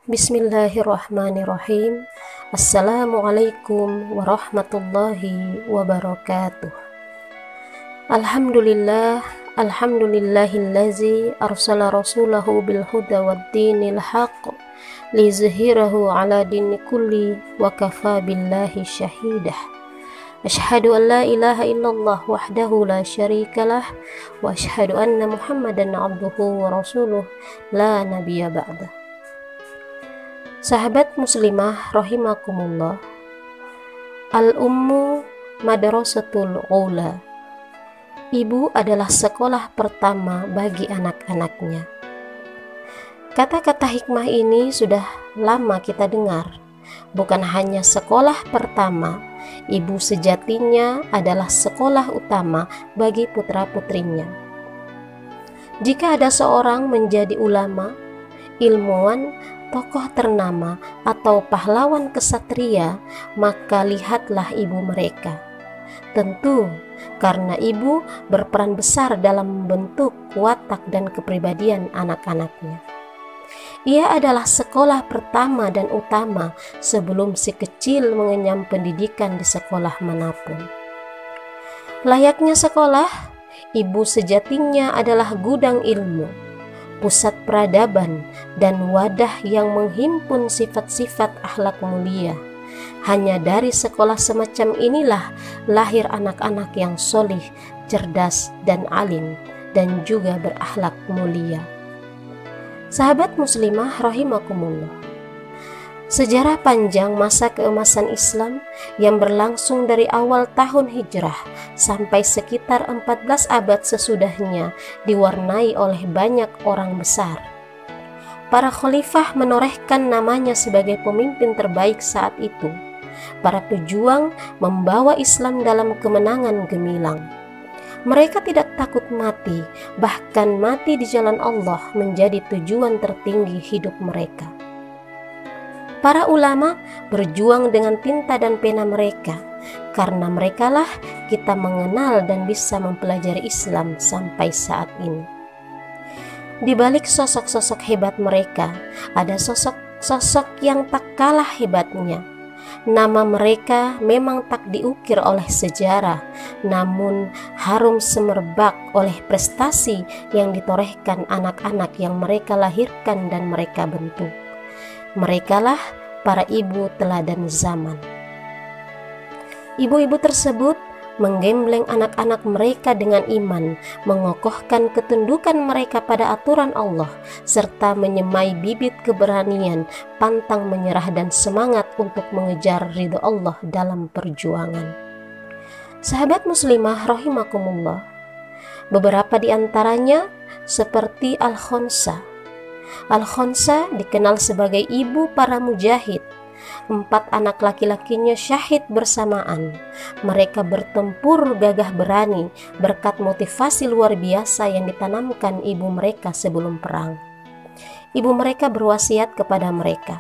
Bismillahirrahmanirrahim. Assalamualaikum warahmatullahi wabarakatuh. Alhamdulillahillazi arsala rasulahu bil huda waddinil haqq liyuzhirahu ala dini kulli wa kafa billahi syahidah. Asyhadu an la ilaha illallah wahdahu la syarikalah wa asyhadu anna Muhammadan abduhu wa rasuluh la nabiyya ba'dah. Sahabat muslimah rahimakumullah, al-ummu madrasatul ula. Ibu adalah sekolah pertama bagi anak-anaknya. Kata-kata hikmah ini sudah lama kita dengar. Bukan hanya sekolah pertama, ibu sejatinya adalah sekolah utama bagi putra-putrinya. Jika ada seorang menjadi ulama, ilmuwan, tokoh ternama, atau pahlawan kesatria, maka lihatlah ibu mereka. Tentu karena ibu berperan besar dalam membentuk watak dan kepribadian anak-anaknya. Ia adalah sekolah pertama dan utama sebelum si kecil mengenyam pendidikan di sekolah manapun. Layaknya sekolah, ibu sejatinya adalah gudang ilmu, pusat peradaban, dan wadah yang menghimpun sifat-sifat akhlak mulia. Hanya dari sekolah semacam inilah lahir anak-anak yang solih, cerdas, dan alim, dan juga berakhlak mulia. Sahabat muslimah rahimakumullah, sejarah panjang masa keemasan Islam yang berlangsung dari awal tahun hijrah sampai sekitar 14 abad sesudahnya diwarnai oleh banyak orang besar. Para khalifah menorehkan namanya sebagai pemimpin terbaik saat itu. Para pejuang membawa Islam dalam kemenangan gemilang. Mereka tidak takut mati, bahkan mati di jalan Allah menjadi tujuan tertinggi hidup mereka. Para ulama berjuang dengan tinta dan pena mereka, karena merekalah kita mengenal dan bisa mempelajari Islam sampai saat ini. Di balik sosok-sosok hebat mereka, ada sosok-sosok yang tak kalah hebatnya. Nama mereka memang tak diukir oleh sejarah, namun harum semerbak oleh prestasi yang ditorehkan anak-anak yang mereka lahirkan dan mereka bentuk. Merekalah para ibu teladan zaman. Ibu-ibu tersebut menggembleng anak-anak mereka dengan iman, mengokohkan ketundukan mereka pada aturan Allah, serta menyemai bibit keberanian, pantang menyerah dan semangat untuk mengejar ridho Allah dalam perjuangan. Sahabat muslimah rahimakumullah, beberapa di antaranya seperti Al-Khonsa. Al-Khonsa dikenal sebagai ibu para mujahid. 4 anak laki-lakinya syahid bersamaan. Mereka bertempur gagah berani berkat motivasi luar biasa yang ditanamkan ibu mereka sebelum perang. Ibu mereka berwasiat kepada mereka,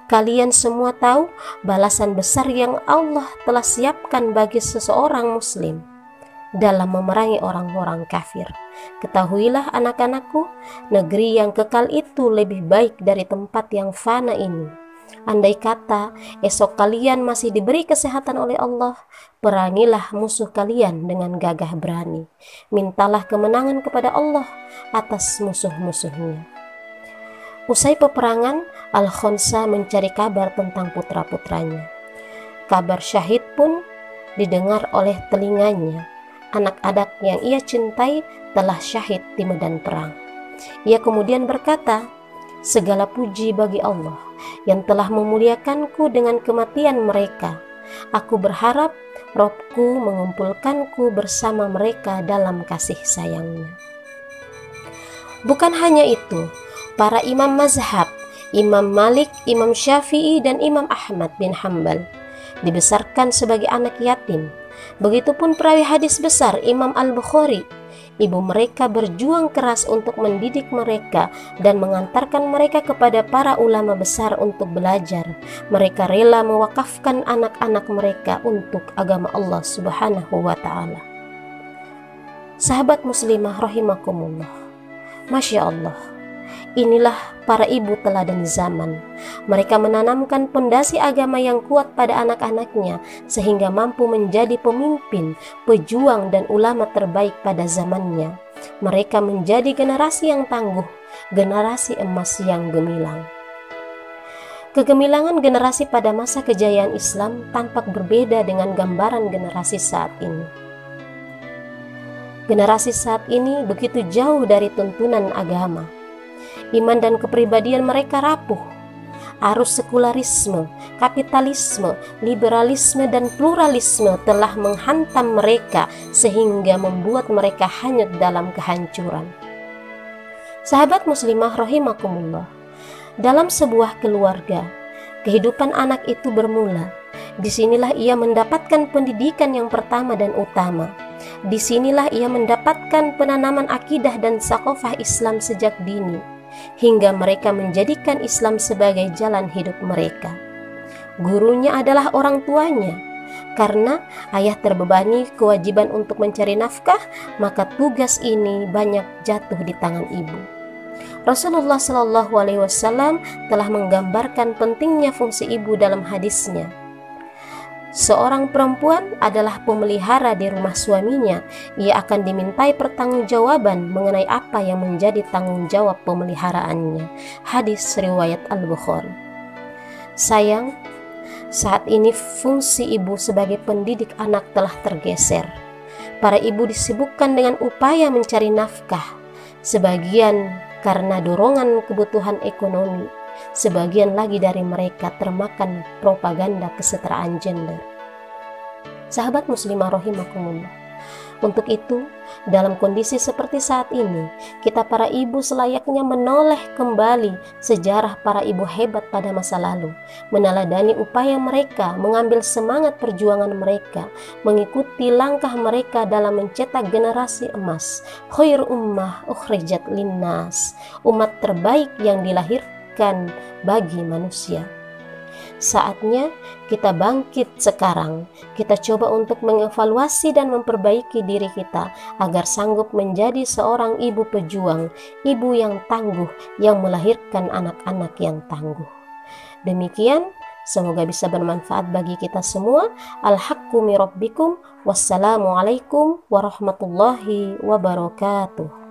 "Kalian semua tahu balasan besar yang Allah telah siapkan bagi seseorang muslim dalam memerangi orang-orang kafir. Ketahuilah anak-anakku, negeri yang kekal itu lebih baik dari tempat yang fana ini. Andai kata esok kalian masih diberi kesehatan oleh Allah, perangilah musuh kalian dengan gagah berani. Mintalah kemenangan kepada Allah atas musuh-musuhnya." Usai peperangan, Al-Khonsa mencari kabar tentang putra-putranya. Kabar syahid pun didengar oleh telinganya. Anak-anak yang ia cintai telah syahid di medan perang. Ia kemudian berkata, "Segala puji bagi Allah yang telah memuliakanku dengan kematian mereka. Aku berharap Robku mengumpulkanku bersama mereka dalam kasih sayangnya." Bukan hanya itu, para imam mazhab, Imam Malik, Imam Syafi'i, dan Imam Ahmad bin Hambal dibesarkan sebagai anak yatim. Begitupun perawi hadis besar Imam Al-Bukhari. Ibu mereka berjuang keras untuk mendidik mereka dan mengantarkan mereka kepada para ulama besar untuk belajar. Mereka rela mewakafkan anak-anak mereka untuk agama Allah Subhanahu wa ta'ala. Sahabat muslimah rahimakumullah, Masya Allah, inilah para ibu teladan zaman. Mereka menanamkan pondasi agama yang kuat pada anak-anaknya sehingga mampu menjadi pemimpin, pejuang dan ulama terbaik pada zamannya. Mereka menjadi generasi yang tangguh, generasi emas yang gemilang. Kegemilangan generasi pada masa kejayaan Islam tampak berbeda dengan gambaran generasi saat ini. Generasi saat ini begitu jauh dari tuntunan agama. Iman dan kepribadian mereka rapuh. Arus sekularisme, kapitalisme, liberalisme, dan pluralisme telah menghantam mereka sehingga membuat mereka hanyut dalam kehancuran. Sahabat muslimah rahimakumullah, dalam sebuah keluarga, kehidupan anak itu bermula. Disinilah ia mendapatkan pendidikan yang pertama dan utama. Disinilah ia mendapatkan penanaman akidah dan sakofah Islam sejak dini, hingga mereka menjadikan Islam sebagai jalan hidup mereka. Gurunya adalah orang tuanya. Karena ayah terbebani kewajiban untuk mencari nafkah, maka tugas ini banyak jatuh di tangan ibu. Rasulullah Shallallahu Alaihi Wasallam telah menggambarkan pentingnya fungsi ibu dalam hadisnya. Seorang perempuan adalah pemelihara di rumah suaminya. Ia akan dimintai pertanggungjawaban mengenai apa yang menjadi tanggung jawab pemeliharaannya. Hadis riwayat Al-Bukhari. Sayang, saat ini fungsi ibu sebagai pendidik anak telah tergeser. Para ibu disibukkan dengan upaya mencari nafkah, sebagian karena dorongan kebutuhan ekonomi, sebagian lagi dari mereka termakan propaganda kesetaraan gender. Sahabat muslimah rahimakumullah, untuk itu dalam kondisi seperti saat ini, kita para ibu selayaknya menoleh kembali sejarah para ibu hebat pada masa lalu, meneladani upaya mereka, mengambil semangat perjuangan mereka, mengikuti langkah mereka dalam mencetak generasi emas, khair ummah ukhrijat linnas, umat terbaik yang dilahirkan bagi manusia. Saatnya kita bangkit sekarang. Kita coba untuk mengevaluasi dan memperbaiki diri kita agar sanggup menjadi seorang ibu pejuang, ibu yang tangguh, yang melahirkan anak-anak yang tangguh. Demikian, semoga bisa bermanfaat bagi kita semua. Al-haqqu min rabbikum. Wassalamualaikum warahmatullahi wabarakatuh.